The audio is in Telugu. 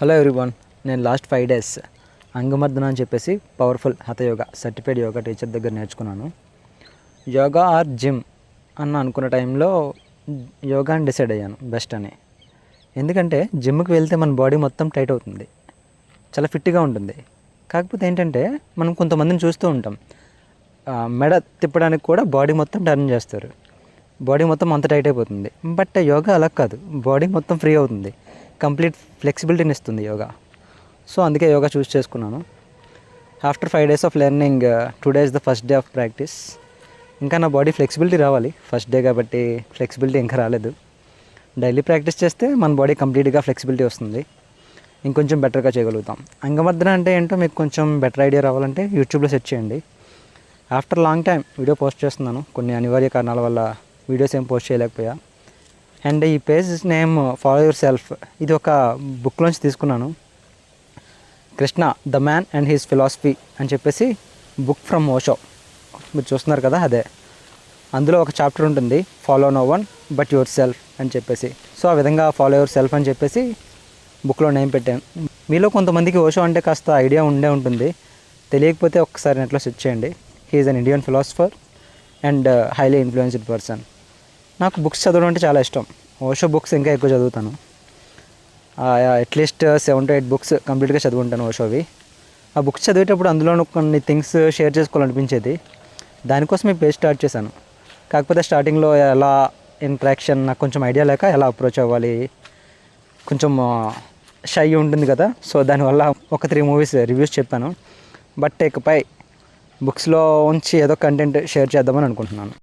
హలో ఎవ్రీవన్, నేను లాస్ట్ 5 days అంగమర్దన అని చెప్పేసి powerful hatha yoga certified yoga teacher దగ్గర నేర్చుకున్నాను. యోగా ఆర్ జిమ్ అనుకున్న టైంలో యోగా అని డిసైడ్ అయ్యాను బెస్ట్ అని. ఎందుకంటే జిమ్కి వెళ్తే మన బాడీ మొత్తం టైట్ అవుతుంది, చాలా ఫిట్గా ఉంటుంది. కాకపోతే ఏంటంటే మనం కొంతమందిని చూస్తూ ఉంటాం, మెడ తిప్పడానికి కూడా బాడీ మొత్తం టర్న్ చేస్తారు, బాడీ మొత్తం అంత టైట్ అయిపోతుంది. బట్ యోగా అలా కాదు, బాడీ మొత్తం ఫ్రీ అవుతుంది, కంప్లీట్ ఫ్లెక్సిబిలిటీని ఇస్తుంది యోగా. సో అందుకే యోగా చూస్ చేసుకున్నాను. After 5 days of learning, today is the first day of practice. ఇంకా నా బాడీ ఫ్లెక్సిబిలిటీ రావాలి, ఫస్ట్ డే కాబట్టి ఫ్లెక్సిబిలిటీ ఇంకా రాలేదు. డైలీ ప్రాక్టీస్ చేస్తే మన బాడీ కంప్లీట్గా ఫ్లెక్సిబిలిటీ వస్తుంది, ఇంకొంచెం బెటర్గా చేయగలుగుతాం. అంగమర్దన అంటే ఏంటో మీకు కొంచెం బెటర్ ఐడియా రావాలంటే యూట్యూబ్లో సెర్చ్ చేయండి. After long time video post చేస్తున్నాను, కొన్ని అనివార్య కారణాల వల్ల వీడియోస్ ఏం పోస్ట్ చేయలేకపోయా. అండ్ ఈ page name follow your self, ఇది ఒక బుక్లోంచి తీసుకున్నాను. Krishna the man and his philosophy అని చెప్పేసి బుక్ ఫ్రమ్ ఓషో, మీరు చూస్తున్నారు కదా అదే. అందులో ఒక చాప్టర్ ఉంటుంది, follow no one but yourself అని చెప్పేసి. సో ఆ విధంగా ఫాలో యువర్ సెల్ఫ్ అని చెప్పేసి బుక్లో నేమ్ పెట్టాను. మీలో కొంతమందికి ఓషో అంటే కాస్త ఐడియా ఉంటుంది, తెలియకపోతే ఒక్కసారి నెట్లో సెర్చ్ చేయండి. He is an Indian philosopher and highly influenced person. నాకు బుక్స్ చదవడం అంటే చాలా ఇష్టం. ఓషో బుక్స్ ఇంకా ఎక్కువ చదువుతాను, అట్లీస్ట్ 7 to 8 బుక్స్ కంప్లీట్గా చదువుకుంటాను ఓషోవి. ఆ బుక్స్ చదివేటప్పుడు అందులో కొన్ని థింగ్స్ షేర్ చేసుకోవాలనిపించేది, దానికోసం ఈ పేజ్ స్టార్ట్ చేశాను. కాకపోతే స్టార్టింగ్లో ఎలా ఇంట్రాక్షన్ నాకు కొంచెం ఐడియా లేక ఎలా అప్రోచ్ అవ్వాలి, కొంచెం షై ఉంటుంది కదా, సో దానివల్ల ఒక 3 మూవీస్ రివ్యూస్ చెప్పాను. బట్ ఇకపై బుక్స్లో ఉంచి ఏదో కంటెంట్ షేర్ చేద్దామని అనుకుంటున్నాను.